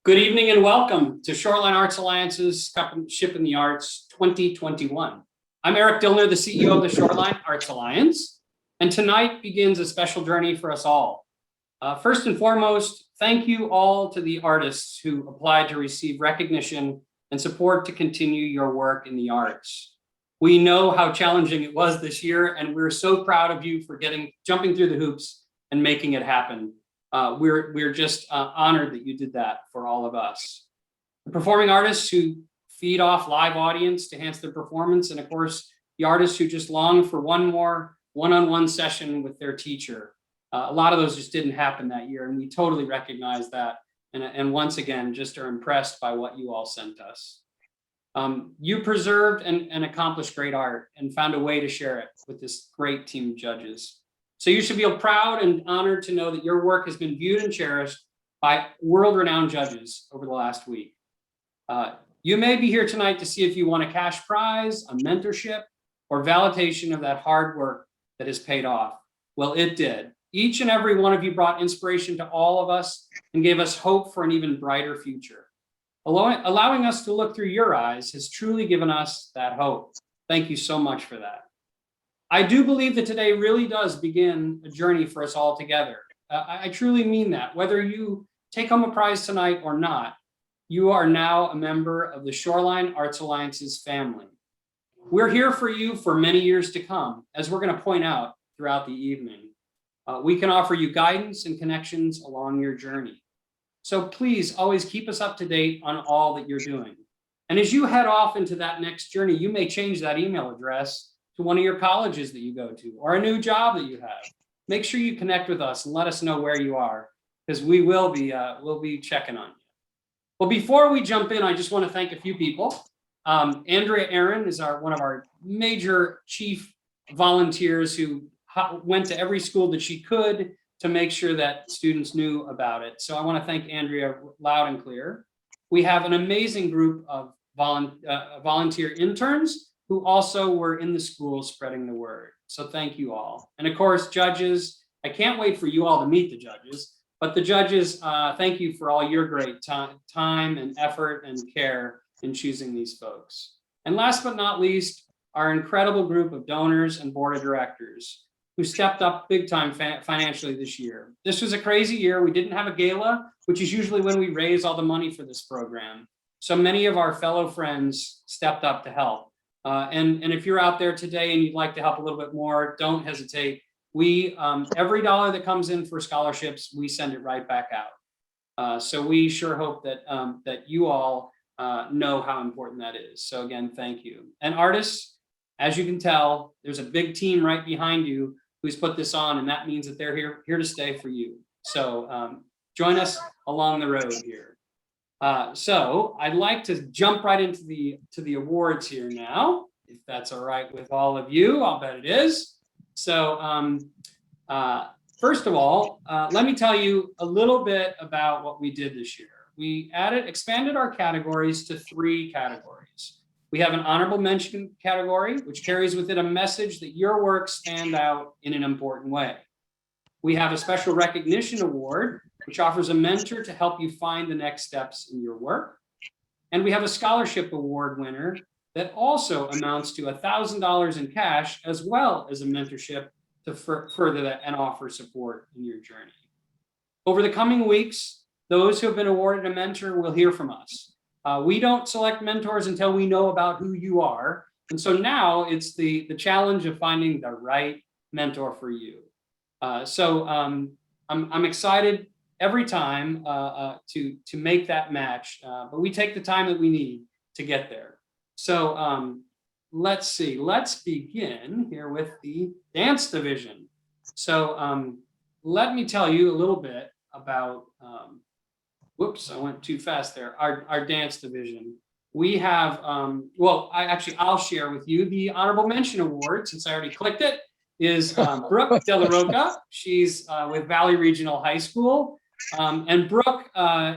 Good evening and welcome to Shoreline Arts Alliance's Ship in the Arts 2021. I'm Eric Dillner, the CEO of the Shoreline Arts Alliance, and tonight begins a special journey for us all. First and foremost, thank you all to the artists who applied to receive recognition and support to continue your work in the arts. We know how challenging it was this year, and we're so proud of you for jumping through the hoops and making it happen. We're just honored that you did that for all of us. The performing artists who feed off live audience to enhance their performance, and of course, the artists who just long for one more one-on-one session with their teacher. A lot of those just didn't happen that year, and we totally recognize that. And once again, just are impressed by what you all sent us. You preserved and accomplished great art and found a way to share it with this great team of judges. So you should feel proud and honored to know that your work has been viewed and cherished by world-renowned judges over the last week. You may be here tonight to see if you want a cash prize, a mentorship, or validation of that hard work that has paid off. Well, it did. Each and every one of you brought inspiration to all of us and gave us hope for an even brighter future. Allowing us to look through your eyes has truly given us that hope. Thank you so much for that. I do believe that today really does begin a journey for us all together. I truly mean that. Whether you take home a prize tonight or not, you are now a member of the Shoreline Arts Alliance's family. We're here for you for many years to come, as we're going to point out throughout the evening. We can offer you guidance and connections along your journey. So please always keep us up to date on all that you're doing. And as you head off into that next journey, you may change that email address to one of your colleges that you go to or a new job that you have. Make sure you connect with us and let us know where you are, because we will be we'll be checking on you. Well, before we jump in, I just want to thank a few people. Andrea Aaron is one of our major chief volunteers who went to every school that she could to make sure that students knew about it. So I want to thank Andrea loud and clear. We have an amazing group of volunteer interns who also were in the school spreading the word. So thank you all. And of course, judges, I can't wait for you all to meet the judges, but the judges, thank you for all your great time and effort and care in choosing these folks. And last but not least, our incredible group of donors and board of directors who stepped up big time financially this year. This was a crazy year. We didn't have a gala, which is usually when we raise all the money for this program. So many of our fellow friends stepped up to help. And if you're out there today and you'd like to help a little bit more, don't hesitate. We every dollar that comes in for scholarships, we send it right back out. So we sure hope that that you all know how important that is. So again, thank you. And artists, as you can tell, there's a big team right behind you who's put this on, and that means that they're here to stay for you. So join us along the road here. So I'd like to jump right into the awards here now, if that's all right with all of you. I'll bet it is. So first of all, let me tell you a little bit about what we did this year. We expanded our categories to 3 categories. We have an honorable mention category, which carries with it a message that your work stand out in an important way. We have a special recognition award, which offers a mentor to help you find the next steps in your work. And we have a scholarship award winner that also amounts to $1,000 in cash, as well as a mentorship to further that and offer support in your journey. Over the coming weeks, those who have been awarded a mentor will hear from us. We don't select mentors until we know about who you are. And so now it's the challenge of finding the right mentor for you. So I'm excited every time to make that match, but we take the time that we need to get there. So let's see, let's begin here with the dance division. So let me tell you a little bit about, whoops, I went too fast there, our dance division. We have, I'll share with you the honorable mention award, since I already clicked it, is Brooke Della Rocca. She's with Valley Regional High School. And Brooke,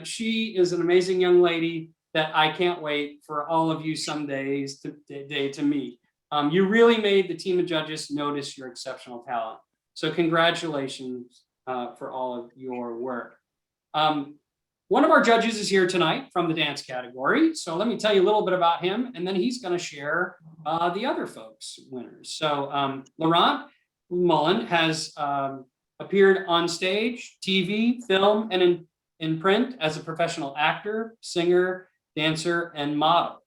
she is an amazing young lady that I can't wait for all of you some days to meet. You really made the team of judges notice your exceptional talent. So congratulations for all of your work. One of our judges is here tonight from the dance category. So let me tell you a little bit about him, and then he's going to share the other folks' winners. So Laurent Mullen has appeared on stage, TV, film, and in print as a professional actor, singer, dancer, and model.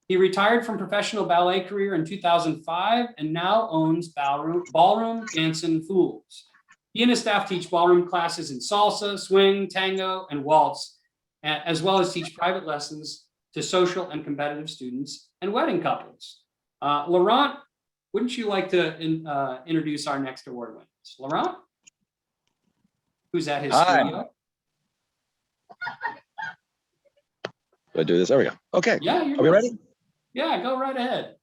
He retired from professional ballet career in 2005 and now owns Ballroom, Dancin Fools. He and his staff teach ballroom classes in salsa, swing, tango, and waltz, as well as teach private lessons to social and competitive students and wedding couples. Laurent, wouldn't you like to introduce our next award winners? Laurent, who's at his studio. Do I do this? There we go. Okay. Yeah, are we ready? Yeah, go right ahead.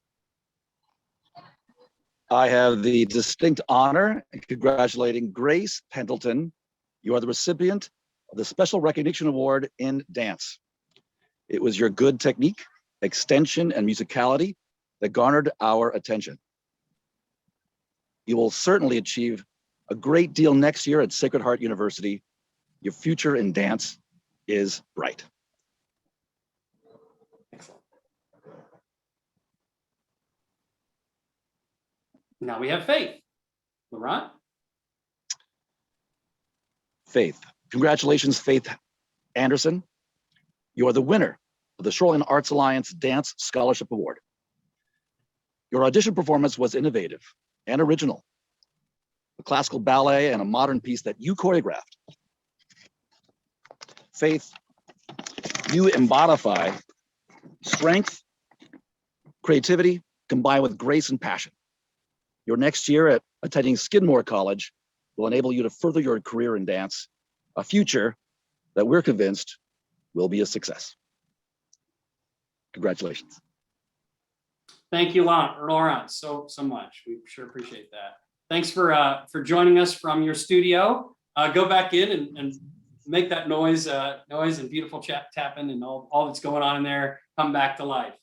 I have the distinct honor in congratulating Grace Pendleton. You are the recipient of the Special Recognition Award in Dance. It was your good technique, extension, and musicality that garnered our attention. You will certainly achieve a great deal next year at Sacred Heart University. Your future in dance is bright. Excellent. Now we have Faith. Laurent? Faith. Congratulations, Faith Anderson. You are the winner of the Shoreline Arts Alliance Dance Scholarship Award. Your audition performance was innovative and original. A classical ballet and a modern piece that you choreographed. Faith, you embody strength, creativity, combined with grace and passion. Your next year at attending Skidmore College will enable you to further your career in dance, a future that we're convinced will be a success. Congratulations. Thank you, Laurent, so much. We sure appreciate that. Thanks for joining us from your studio. Go back in and make that noise and beautiful tapping and all that's going on in there come back to life.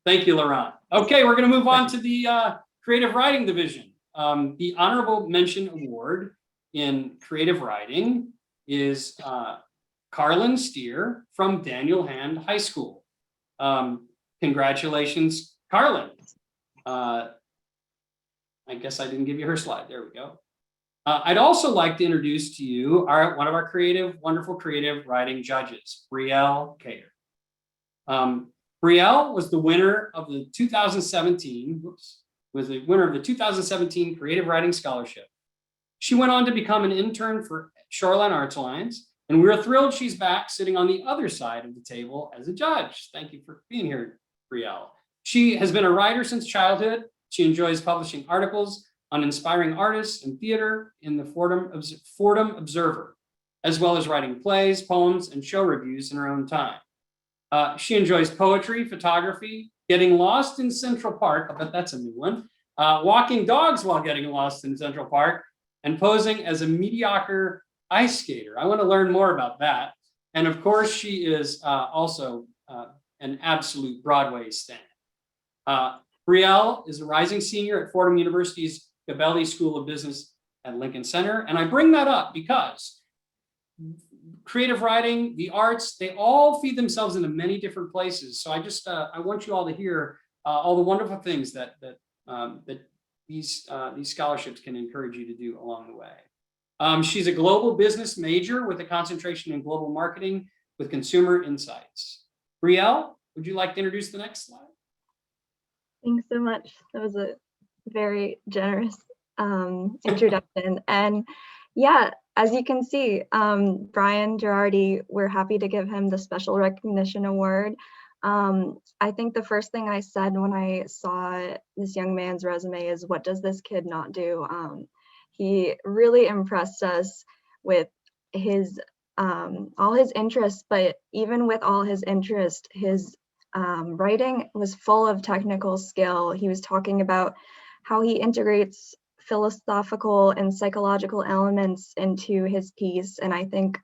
Thank you, Laurent. Okay, we're going to move on to the Creative Writing Division. The Honorable Mention Award in Creative Writing is Carlin Steer from Daniel Hand High School. Congratulations, Carlin. I guess I didn't give you her slide. There we go. I'd also like to introduce to you one of our wonderful creative writing judges, Brielle Cayer. Brielle was the winner of the 2017, Creative Writing Scholarship. She went on to become an intern for Shoreline Arts Alliance, and we're thrilled she's back sitting on the other side of the table as a judge. Thank you for being here, Brielle. She has been a writer since childhood. She enjoys publishing articles on inspiring artists and theater in the Fordham Observer, as well as writing plays, poems, and show reviews in her own time. She enjoys poetry, photography, getting lost in Central Park, I bet that's a new one, walking dogs while getting lost in Central Park, and posing as a mediocre ice skater. I want to learn more about that. And of course, she is also an absolute Broadway stan. Brielle is a rising senior at Fordham University's Gaby School of Business at Lincoln Center. And I bring that up because creative writing, the arts, they all feed themselves into many different places. So I want you all to hear all the wonderful things that these scholarships can encourage you to do along the way. She's a global business major with a concentration in global marketing with consumer insights. Brielle, would you like to introduce the next slide? Thanks so much. That was a very generous introduction. And yeah, as you can see, Brian Girardi, we're happy to give him the Special Recognition Award. I think the first thing I said when I saw this young man's resume is, what does this kid not do? He really impressed us with his all his interests, but even with all his interest, his writing was full of technical skill. He was talking about how he integrates philosophical and psychological elements into his piece. And I think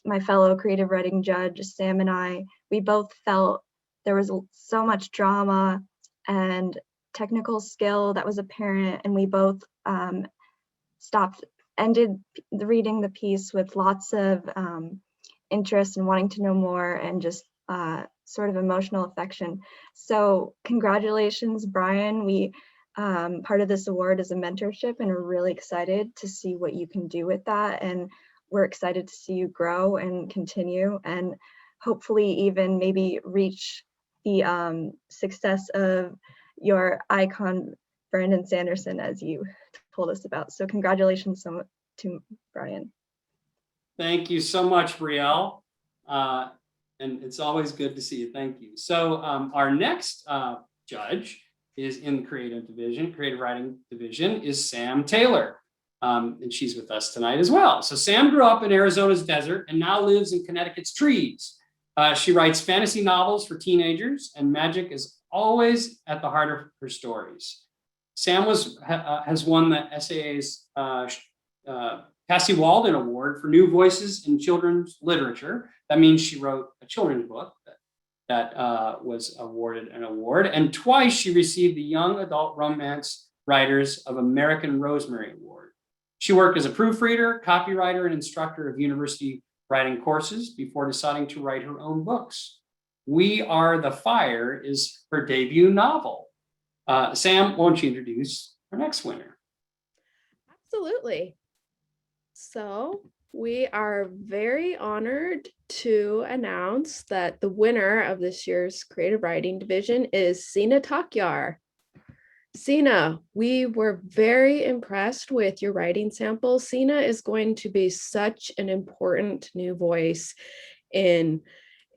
my fellow creative writing judge, Sam, and I, we both felt there was so much drama and technical skill that was apparent. And we both ended reading the piece with lots of interest and wanting to know more and just sort of emotional affection. So congratulations, Brian. We part of this award is a mentorship, and we're really excited to see what you can do with that. And we're excited to see you grow and continue, and hopefully even maybe reach the success of your icon, Brandon Sanderson, as you told us about. So congratulations so much to Brian. Thank you so much, Brielle. And it's always good to see you. Thank you. So our next judge is in the creative writing division, is Sam Taylor. And she's with us tonight as well. So Sam grew up in Arizona's desert and now lives in Connecticut's trees. She writes fantasy novels for teenagers, and magic is always at the heart of her stories. Sam has won the SAA's Cassie Walden Award for New Voices in Children's Literature. That means she wrote a children's book that was awarded an award. And twice she received the Young Adult Romance Writers of American Rosemary Award. She worked as a proofreader, copywriter, and instructor of university writing courses before deciding to write her own books. We Are the Fire is her debut novel. Sam, won't you introduce our next winner? Absolutely. So we are very honored to announce that the winner of this year's creative writing division is Sina Takyar. Sina, we were very impressed with your writing sample. Sina is going to be such an important new voice in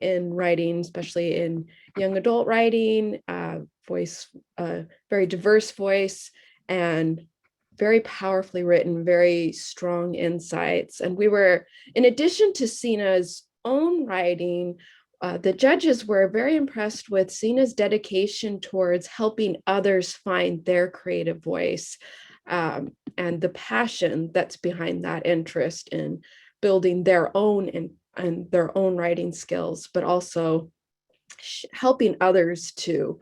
writing, especially in young adult writing, very diverse voice, and very powerfully written, very strong insights. And we were, in addition to Sina's own writing, the judges were very impressed with Sina's dedication towards helping others find their creative voice, and the passion that's behind that interest in building their own and their own writing skills, but also helping others to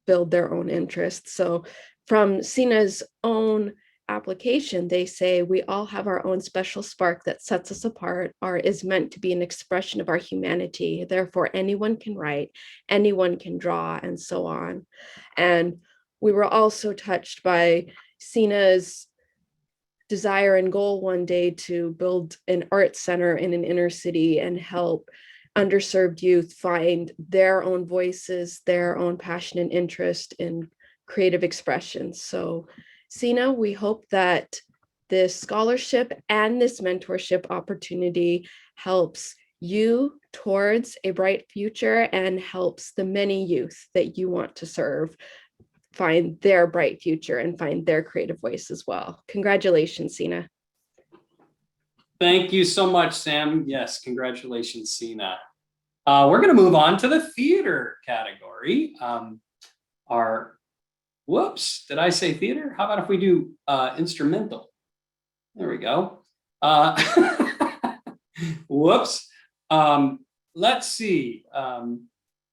build their own interests. So from Sina's own application, they say, we all have our own special spark that sets us apart. Art is meant to be an expression of our humanity. Therefore, anyone can write, anyone can draw, and so on. And we were also touched by Sina's desire and goal one day to build an art center in an inner city and help underserved youth find their own voices, their own passion and interest in creative expression. So Sina, we hope that this scholarship and this mentorship opportunity helps you towards a bright future and helps the many youth that you want to serve find their bright future and find their creative voice as well. Congratulations, Sina. Thank you so much, Sam. Yes, congratulations, Sina. We're going to move on to the theater category. Whoops, did I say theater? How about if we do instrumental? There we go. Whoops. Let's see. I'm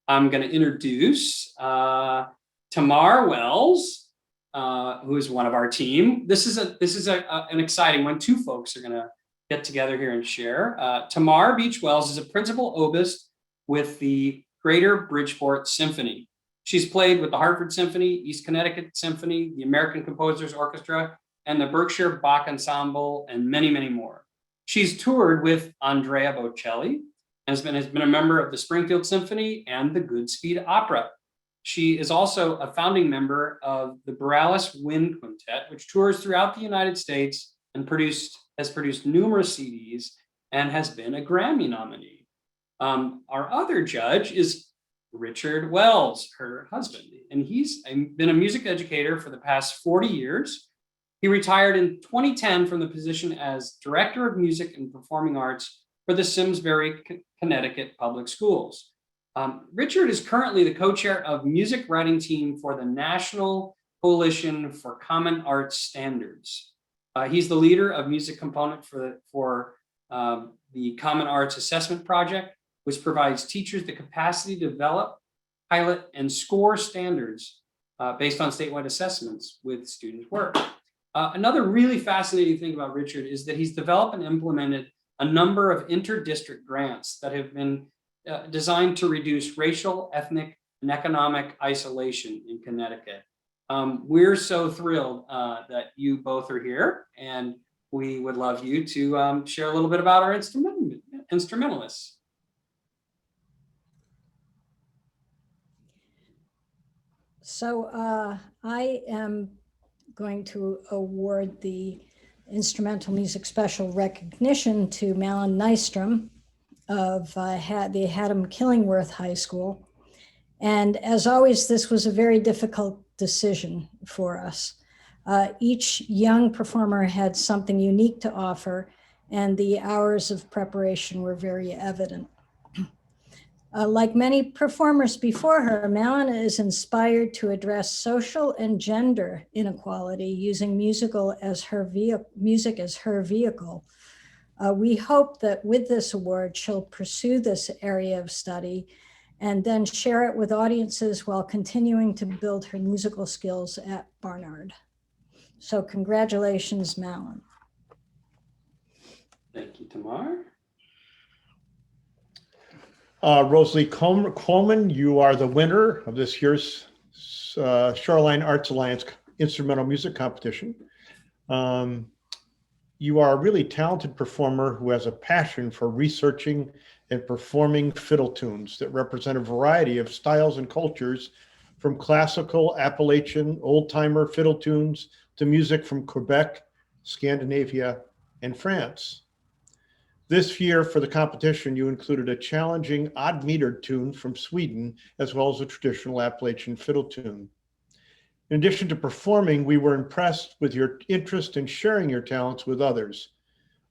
going to introduce Tamar Wells, who is one of our team. This is an exciting one. Two folks are going to get together here and share. Tamar Beach Wells is a principal obist with the Greater Bridgeport Symphony. She's played with the Hartford Symphony, East Connecticut Symphony, the American Composers Orchestra, and the Berkshire Bach Ensemble, and many, many more. She's toured with Andrea Bocelli, and has been a member of the Springfield Symphony and the Goodspeed Opera. She is also a founding member of the Borealis Wind Quintet, which tours throughout the United States and has produced numerous CDs and has been a Grammy nominee. Our other judge is Richard Wells, her husband, and he's been a music educator for the past 40 years. He retired in 2010 from the position as Director of Music and Performing Arts for the Simsbury, Connecticut Public Schools. Richard is currently the co-chair of music writing team for the National Coalition for Common Arts Standards. He's the leader of music component for the Common Arts Assessment Project, which provides teachers the capacity to develop, pilot, and score standards based on statewide assessments with student work. Another really fascinating thing about Richard is that he's developed and implemented a number of inter-district grants that have been designed to reduce racial, ethnic, and economic isolation in Connecticut. We're so thrilled that you both are here, and we would love you to share a little bit about our instrumentalists. So I am going to award the Instrumental Music Special Recognition to Mullen Nystrom of the Haddam Killingworth High School. And as always, this was a very difficult decision for us. Each young performer had something unique to offer, and the hours of preparation were very evident. Like many performers before her, Mullen is inspired to address social and gender inequality using music as her vehicle. We hope that with this award, she'll pursue this area of study and then share it with audiences while continuing to build her musical skills at Barnard. So congratulations, Mullen. Thank you, Tamar. Rosalie Coleman, you are the winner of this year's Shoreline Arts Alliance Instrumental Music Competition. You are a really talented performer who has a passion for researching and performing fiddle tunes that represent a variety of styles and cultures, from classical, Appalachian, old-timer fiddle tunes to music from Quebec, Scandinavia, and France. This year for the competition, you included a challenging odd-metered tune from Sweden, as well as a traditional Appalachian fiddle tune. In addition to performing, we were impressed with your interest in sharing your talents with others.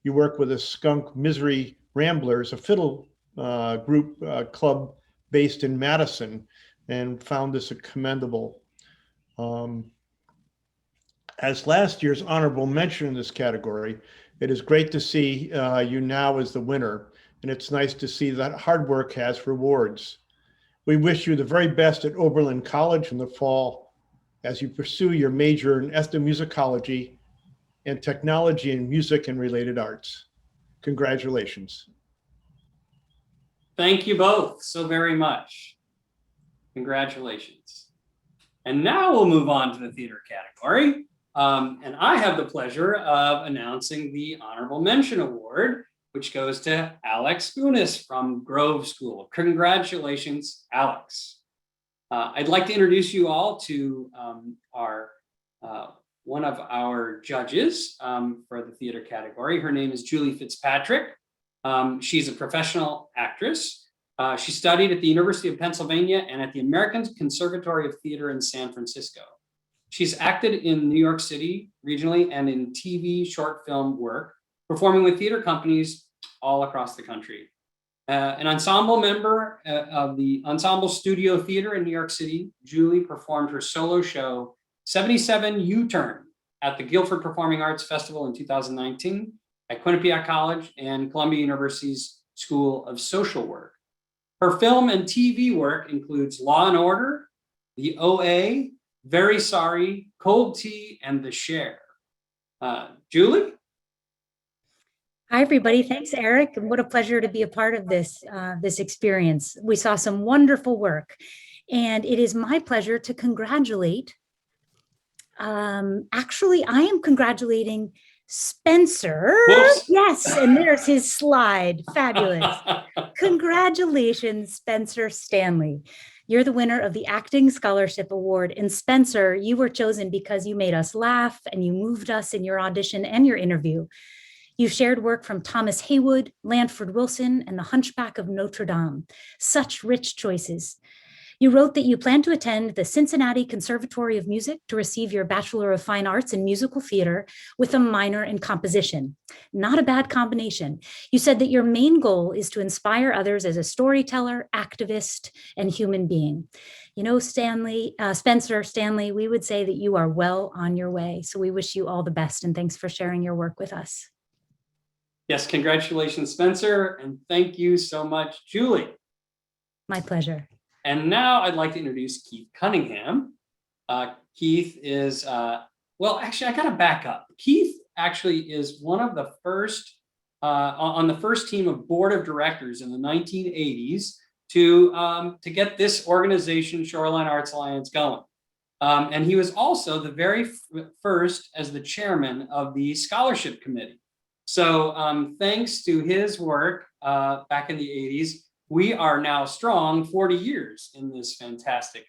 You work with the Skunk Misery Ramblers, a fiddle club based in Madison, and found this commendable. As last year's honorable mention in this category, it is great to see you now as the winner, and it's nice to see that hard work has rewards. We wish you the very best at Oberlin College in the fall as you pursue your major in ethnomusicology and technology in music and related arts. Congratulations. Thank you both so very much. Congratulations. And now we'll move on to the theater category. And I have the pleasure of announcing the Honorable Mention Award, which goes to Alex Bunis from Grove School. Congratulations, Alex. I'd like to introduce you all to one of our judges for the theater category. Her name is Julie Fitzpatrick. She's a professional actress. She studied at the University of Pennsylvania and at the American Conservatory of Theater in San Francisco. She's acted in New York City regionally and in TV short film work, performing with theater companies all across the country. An ensemble member of the Ensemble Studio Theater in New York City, Julie performed her solo show, 77 U-Turn, at the Guilford Performing Arts Festival in 2019 at Quinnipiac College and Columbia University's School of Social Work. Her film and TV work includes Law and Order, The OA, Very Sorry, Cold Tea, and The Share. Julie? Hi, everybody. Thanks, Eric. And what a pleasure to be a part of this experience. We saw some wonderful work, and it is my pleasure to congratulate. Actually, I am congratulating Spencer. Whoops. Yes, and there's his slide. Fabulous. Congratulations, Spencer Stanley. You're the winner of the Acting Scholarship Award. And Spencer, you were chosen because you made us laugh and you moved us in your audition and your interview. You shared work from Thomas Haywood, Lanford Wilson, and The Hunchback of Notre Dame. Such rich choices. You wrote that you plan to attend the Cincinnati Conservatory of Music to receive your Bachelor of Fine Arts in Musical Theater with a minor in composition. Not a bad combination. You said that your main goal is to inspire others as a storyteller, activist, and human being. You know, Spencer Stanley, we would say that you are well on your way. So we wish you all the best, and thanks for sharing your work with us. Yes, congratulations, Spencer, and thank you so much, Julie. My pleasure. And now I'd like to introduce Keith Cunningham. Keith is, well, actually, I gotta back up. Keith actually is one of the first on the first team of board of directors in the 1980s to get this organization, Shoreline Arts Alliance, going. And he was also the very first as the chairman of the scholarship committee. So thanks to his work back in the 80s, we are now strong 40 years in this fantastic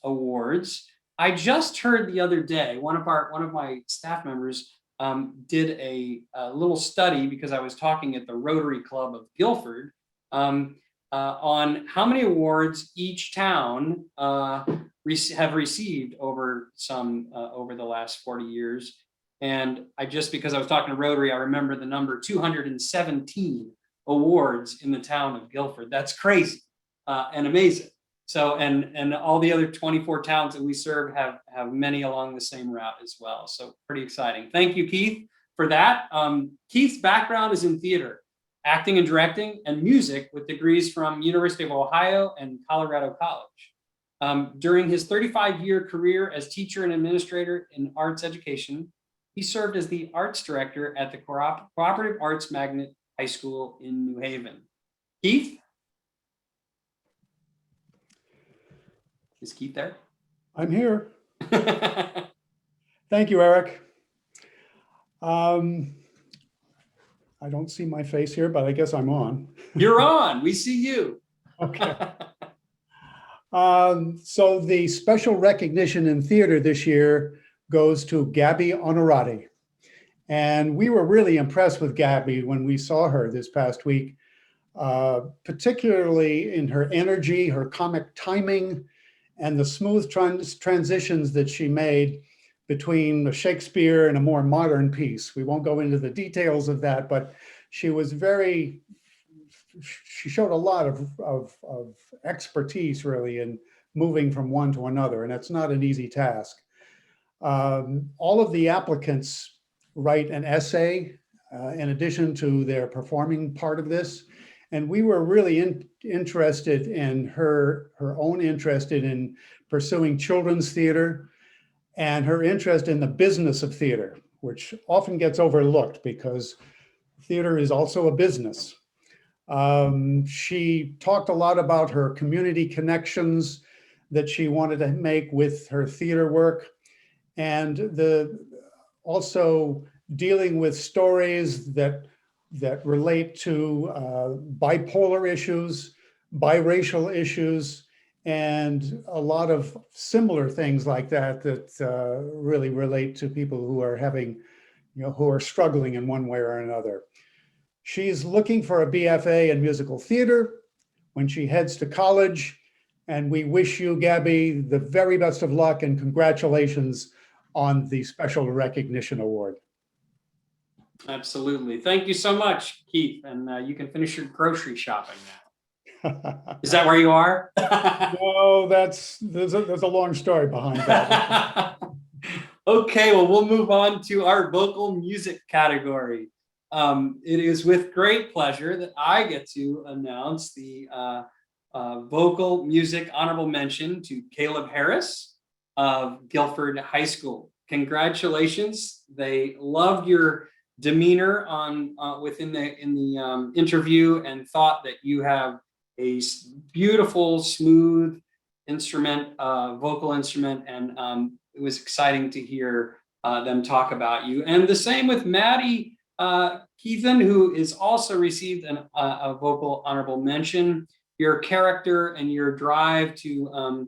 awards. I just heard the other day, one of my staff members did a little study, because I was talking at the Rotary Club of Guilford on how many awards each town have received over the last 40 years. And because I was talking to Rotary, I remember the number 217 awards in the town of Guilford. That's crazy and amazing. So, and all the other 24 towns that we serve have many along the same route as well. So pretty exciting. Thank you, Keith, for that. Keith's background is in theater, acting and directing, and music, with degrees from University of Ohio and Colorado College. During his 35-year career as teacher and administrator in arts education, he served as the arts director at the Cooperative Arts Magnet High School in New Haven. Keith? Is Keith there? I'm here. Thank you, Eric. I don't see my face here, but I guess I'm on. You're on. We see you. Okay. So the special recognition in theater this year goes to Gaby Onorati. And we were really impressed with Gaby when we saw her this past week, particularly in her energy, her comic timing, and the smooth transitions that she made between Shakespeare and a more modern piece. We won't go into the details of that, but she showed a lot of expertise really in moving from one to another, and it's not an easy task. All of the applicants write an essay in addition to their performing part of this. And we were really interested in her own interest in pursuing children's theater and her interest in the business of theater, which often gets overlooked because theater is also a business. She talked a lot about her community connections that she wanted to make with her theater work, and also dealing with stories that relate to bipolar issues, biracial issues, and a lot of similar things like that really relate to people who are who are struggling in one way or another. She's looking for a BFA in musical theater when she heads to college, and we wish you, Gaby, the very best of luck and congratulations on the Special Recognition Award. Absolutely. Thank you so much, Keith. And you can finish your grocery shopping now. Is that where you are? No, there's a long story behind that. Okay, well, we'll move on to our vocal music category. It is with great pleasure that I get to announce the vocal music honorable mention to Caleb Harris of Guilford High School. Congratulations. They loved your demeanor within the interview and thought that you have a beautiful, smooth vocal instrument, and it was exciting to hear them talk about you. And the same with Maddie Keithan, who is also received a vocal honorable mention. Your character and your drive to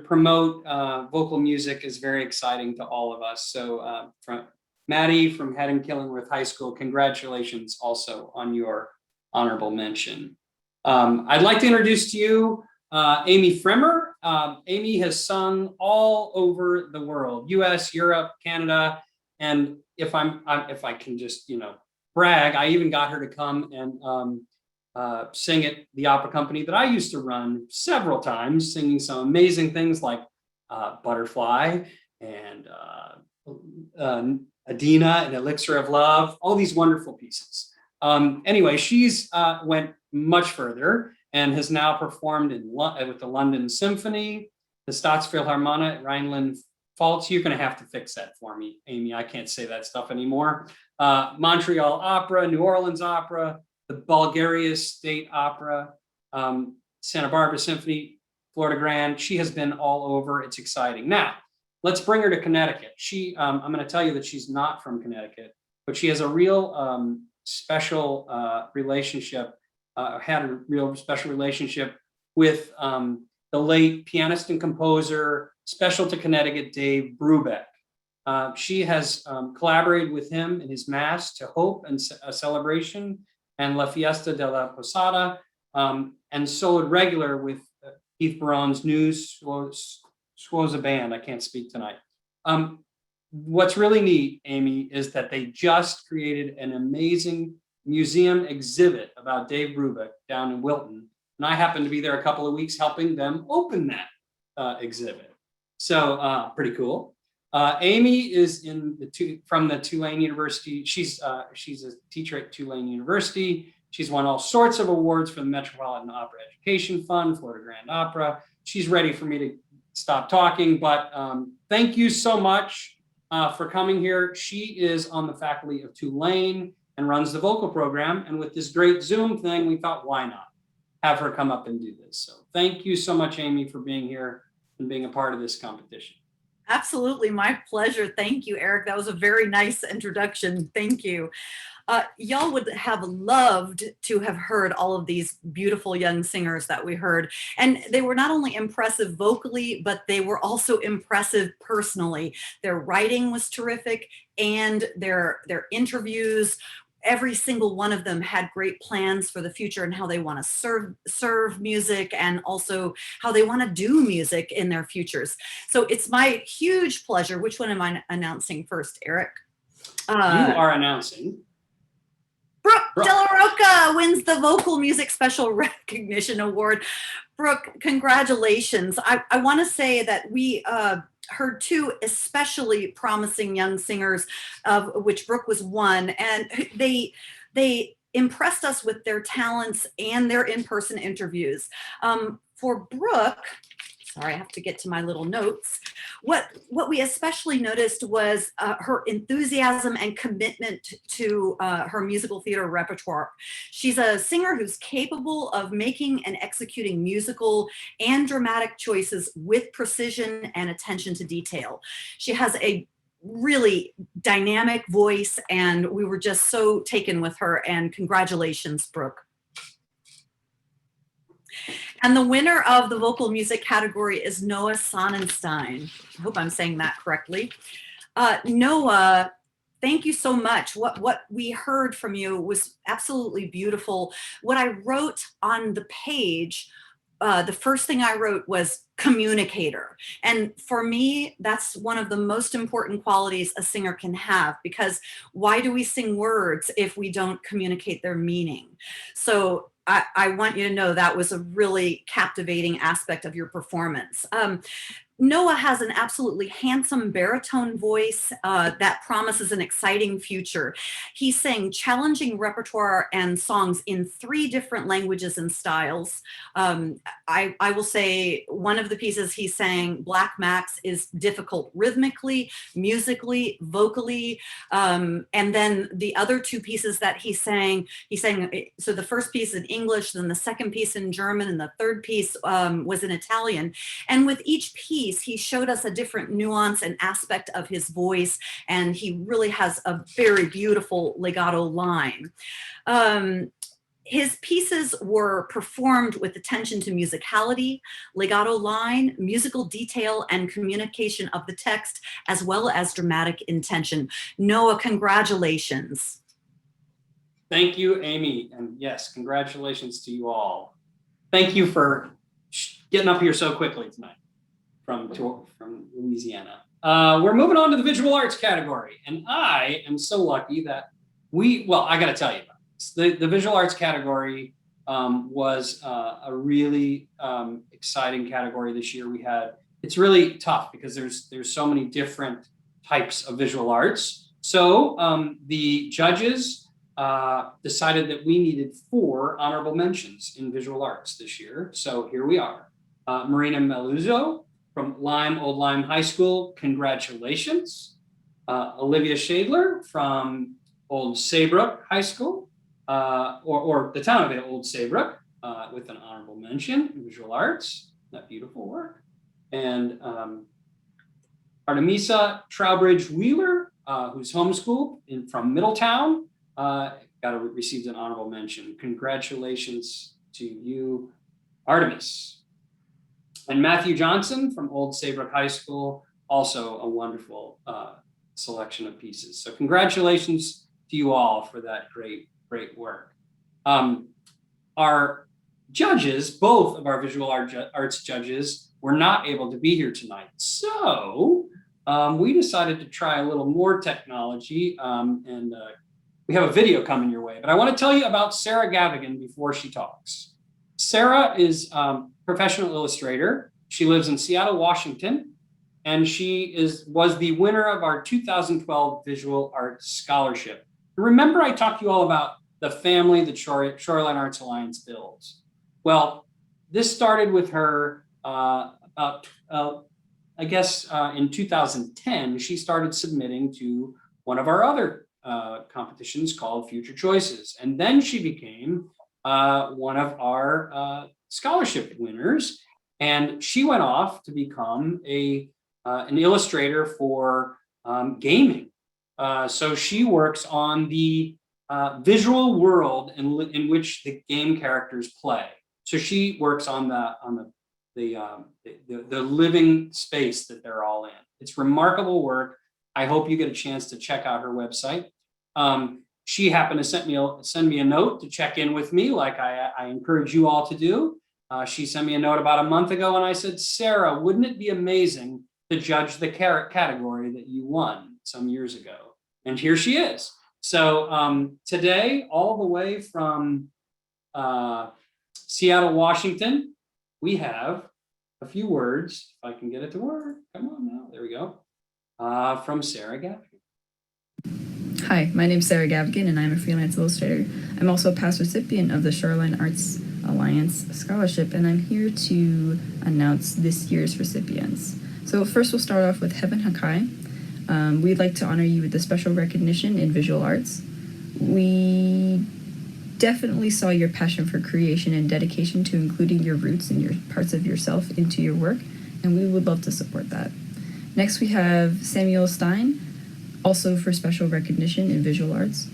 promote vocal music is very exciting to all of us. So from Maddie from Haddon Killingworth High School, congratulations also on your honorable mention. I'd like to introduce to you Amy Pfrimmer. Amy has sung all over the world, US, Europe, Canada, and if I can just brag, I even got her to come and sing at the opera company that I used to run several times, singing some amazing things like Butterfly and Adina and Elixir of Love, all these wonderful pieces. Anyway, she's went much further and has now performed with the London Symphony, the Staatsphilharmonie at Rhineland-Pfalz. You're going to have to fix that for me, Amy. I can't say that stuff anymore. Montreal Opera, New Orleans Opera, the Bulgaria State Opera, Santa Barbara Symphony, Florida Grand. She has been all over. It's exciting. Now, let's bring her to Connecticut. I'm going to tell you that she's not from Connecticut, but she has a real special relationship, had a real special relationship with the late pianist and composer, special to Connecticut, Dave Brubeck. She has collaborated with him in his Mass to Hope and a Celebration and La Fiesta de la Posada, and soloed regular with Keith Baron's new Squoza band. I can't speak tonight. What's really neat, Amy, is that they just created an amazing museum exhibit about Dave Brubeck down in Wilton. And I happened to be there a couple of weeks helping them open that exhibit. So pretty cool. Amy is from the Tulane University. She's a teacher at Tulane University. She's won all sorts of awards for the Metropolitan Opera Education Fund, Florida Grand Opera. She's ready for me to stop talking, but thank you so much for coming here. She is on the faculty of Tulane and runs the vocal program. And with this great Zoom thing, we thought, why not have her come up and do this? So thank you so much, Amy, for being here and being a part of this competition. Absolutely, my pleasure. Thank you, Eric. That was a very nice introduction. Thank you. Y'all would have loved to have heard all of these beautiful young singers that we heard. And they were not only impressive vocally, but they were also impressive personally. Their writing was terrific, and their interviews, every single one of them had great plans for the future and how they want to serve music, and also how they want to do music in their futures. So it's my huge pleasure. Which one am I announcing first, Eric? You are announcing. Brooke Della Rocca wins the Vocal Music Special Recognition Award. Brooke, congratulations. I want to say that we heard two especially promising young singers, of which Brooke was one, and they impressed us with their talents and their in-person interviews. For Brooke, sorry, I have to get to my little notes. What we especially noticed was her enthusiasm and commitment to her musical theater repertoire. She's a singer who's capable of making and executing musical and dramatic choices with precision and attention to detail. She has a really dynamic voice, and we were just so taken with her, and congratulations, Brooke. And the winner of the vocal music category is Noah Sonenstein. I hope I'm saying that correctly. Noah, thank you so much. What we heard from you was absolutely beautiful. What I wrote on the page, the first thing I wrote was communicator. And for me, that's one of the most important qualities a singer can have, because why do we sing words if we don't communicate their meaning? So I want you to know that was a really captivating aspect of your performance. Noah has an absolutely handsome baritone voice that promises an exciting future. He sang challenging repertoire and songs in 3 different languages and styles. I will say one of the pieces he sang, Black Max, is difficult rhythmically, musically, vocally. And then the other 2 pieces that he sang, so the first piece in English, then the second piece in German, and the third piece was in Italian. And with each piece, he showed us a different nuance and aspect of his voice, and he really has a very beautiful legato line. His pieces were performed with attention to musicality, legato line, musical detail, and communication of the text, as well as dramatic intention. Noah, congratulations. Thank you, Amy. And yes, congratulations to you all. Thank you for getting up here so quickly tonight from Louisiana. We're moving on to the visual arts category. And I am so lucky that I got to tell you about this. The visual arts category was a really exciting category this year. It's really tough because there's so many different types of visual arts. So the judges decided that we needed 4 honorable mentions in visual arts this year. So here we are. Marina Meluzzo from Lyme, Old Lyme High School, congratulations. Olivia Schaedler from Old Saybrook High School, or the town of Old Saybrook, with an honorable mention in visual arts. That beautiful work. And Artemisa Trowbridge Wheeler, who's homeschooled from Middletown, received an honorable mention. Congratulations to you, Artemis. And Matthew Johnson from Old Saybrook High School, also a wonderful selection of pieces. So congratulations to you all for that great work. Our judges, both of our visual arts judges, were not able to be here tonight. So we decided to try a little more technology, and we have a video coming your way. But I want to tell you about Sarah Gavigan before she talks. Sarah is a professional illustrator. She lives in Seattle, Washington, and she was the winner of our 2012 Visual Arts Scholarship. Remember I talked to you all about the family that Shoreline Arts Alliance builds. Well, this started with her in 2010. She started submitting to one of our other competitions called Future Choices. And then she became one of our scholarship winners. And she went off to become an illustrator for gaming. So she works on the visual world in which the game characters play. So she works on the living space that they're all in. It's remarkable work. I hope you get a chance to check out her website. She happened to send me a note to check in with me, like I encourage you all to do. She sent me a note about a month ago, and I said, Sarah, wouldn't it be amazing to judge the category that you won some years ago? And here she is. So today, all the way from Seattle, Washington, we have a few words, if I can get it to work. Come on now, there we go. From Sarah Gavigan. Hi, my name is Sarah Gavigan, and I'm a freelance illustrator. I'm also a past recipient of the Shoreline Arts Alliance Scholarship, and I'm here to announce this year's recipients. So first we'll start off with Heaven Hakai. We'd like to honor you with a special recognition in visual arts. We definitely saw your passion for creation and dedication to including your roots and your parts of yourself into your work, and we would love to support that. Next we have Samuel Stein, also for special recognition in visual arts.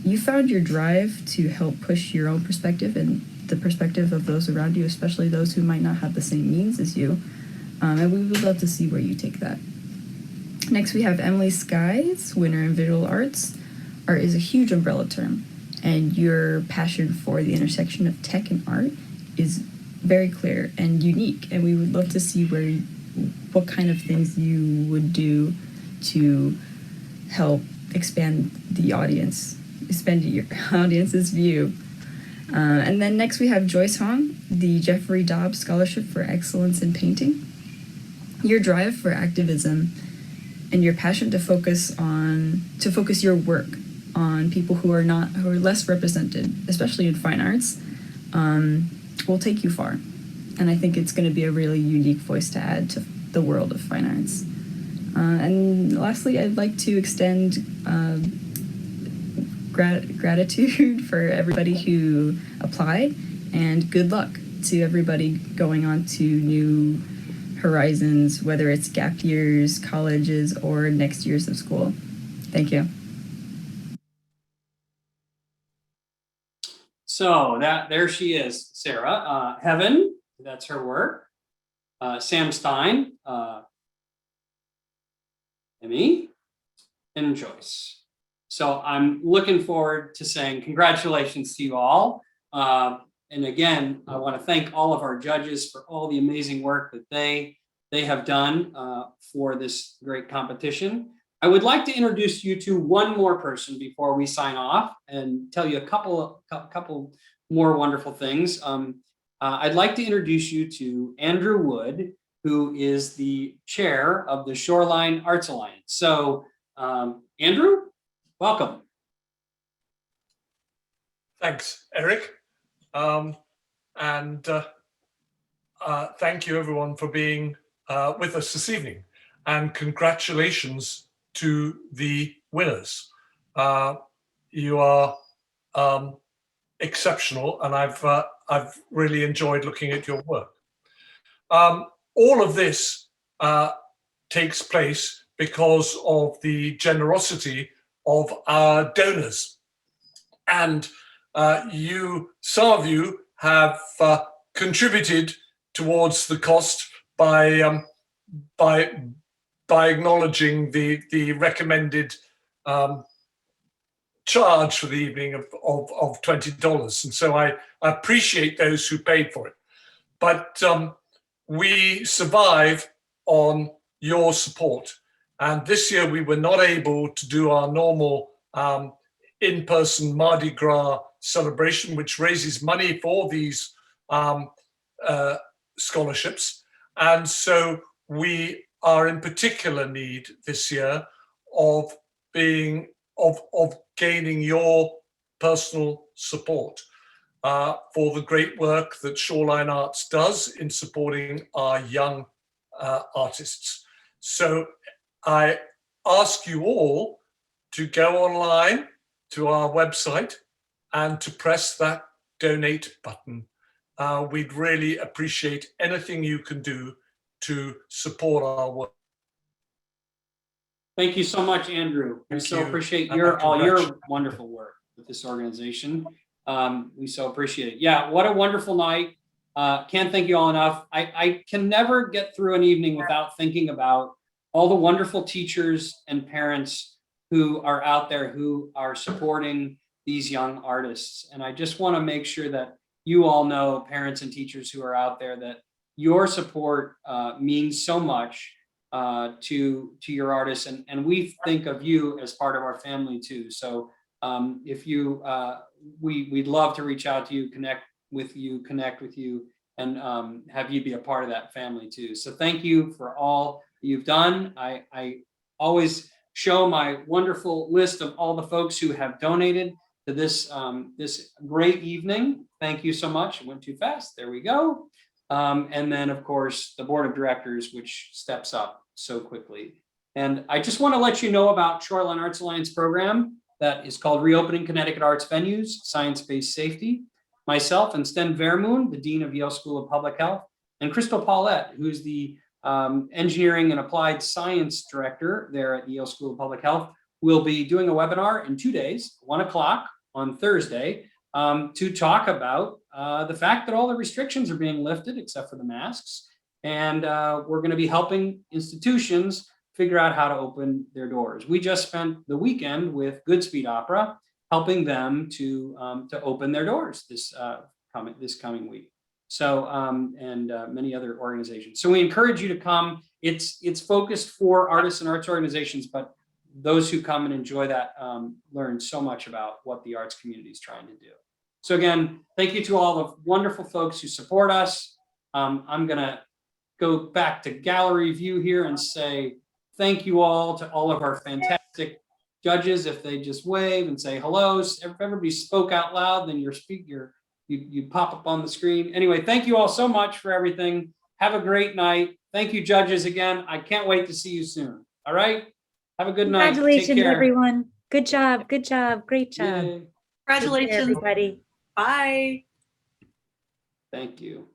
You found your drive to help push your own perspective and the perspective of those around you, especially those who might not have the same means as you, and we would love to see where you take that. Next, we have Emily Skies, winner in visual arts. Art is a huge umbrella term, and your passion for the intersection of tech and art is very clear and unique, and we would love to see what kind of things you would do to help expand your audience's view. And then next we have Joyce Hong, the Jeffrey Dobbs Scholarship for Excellence in Painting. Your drive for activism and your passion to focus your work on people who are less represented, especially in fine arts, will take you far. And I think it's going to be a really unique voice to add to the world of fine arts. And lastly, I'd like to extend gratitude for everybody who applied, and good luck to everybody going on to new horizons, whether it's gap years, colleges, or next years of school. Thank you. So there she is, Sarah. Heaven, that's her work. Sam Stein, Emmy, and Joyce. So I'm looking forward to saying congratulations to you all. And again, I want to thank all of our judges for all the amazing work that they have done for this great competition. I would like to introduce you to one more person before we sign off and tell you a couple more wonderful things. I'd like to introduce you to Andrew Wood, who is the chair of the Shoreline Arts Alliance. So Andrew, welcome. Thanks, Eric. Thank you everyone for being with us this evening, and congratulations to the winners. you are exceptional, and I've really enjoyed looking at your work. All of this takes place because of the generosity of our donors, and some of you have contributed towards the cost by acknowledging the recommended charge for the evening of $20. And so I appreciate those who paid for it. But we survive on your support. And this year we were not able to do our normal in-person Mardi Gras celebration, which raises money for these scholarships. And so we are in particular need this year of gaining your personal support for the great work that Shoreline Arts does in supporting our young artists. So I ask you all to go online to our website and to press that donate button. We'd really appreciate anything you can do to support our work. Thank you so much, Andrew. We Thank so you. appreciate And all your congratulations. wonderful work with this organization. We so appreciate it. Yeah, what a wonderful night. Can't thank you all enough. I can never get through an evening without thinking about all the wonderful teachers and parents who are out there who are supporting these young artists. And I just want to make sure that you all know, parents and teachers who are out there, that your support means so much to your artists, and we think of you as part of our family too. So if you, we'd love to reach out to you, connect with you, and have you be a part of that family too. So thank you for all you've done. I always show my wonderful list of all the folks who have donated to this this great evening. Thank you so much. It went too fast. There we go. And then, of course, the board of directors, which steps up so quickly. And I just want to let you know about Shoreline Arts Alliance program that is called Reopening Connecticut Arts Venues, Science-Based Safety. Myself and Sten Vermoon, the Dean of Yale School of Public Health, and Crystal Paulette, who's the Engineering and Applied Science Director there at Yale School of Public Health, will be doing a webinar in 2 days, 1 o'clock on Thursday, to talk about the fact that all the restrictions are being lifted except for the masks. And we're going to be helping institutions figure out how to open their doors. We just spent the weekend with Goodspeed Opera, helping them to open their doors this coming week. So and many other organizations. So we encourage you to come. It's focused for artists and arts organizations, but those who come and enjoy that learn so much about what the arts community is trying to do. So again, thank you to all the wonderful folks who support us. I'm gonna go back to gallery view here and say thank you all to all of our fantastic judges. If they just wave and say hello, if everybody spoke out loud, then you pop up on the screen. Anyway, thank you all so much for everything. Have a great night. Thank you, judges, again. I can't wait to see you soon. All right. Have a good night. Take Congratulations, care. everyone. Good job. Good job. Great job. Yay. Take care, Congratulations. everybody. Bye. Thank you.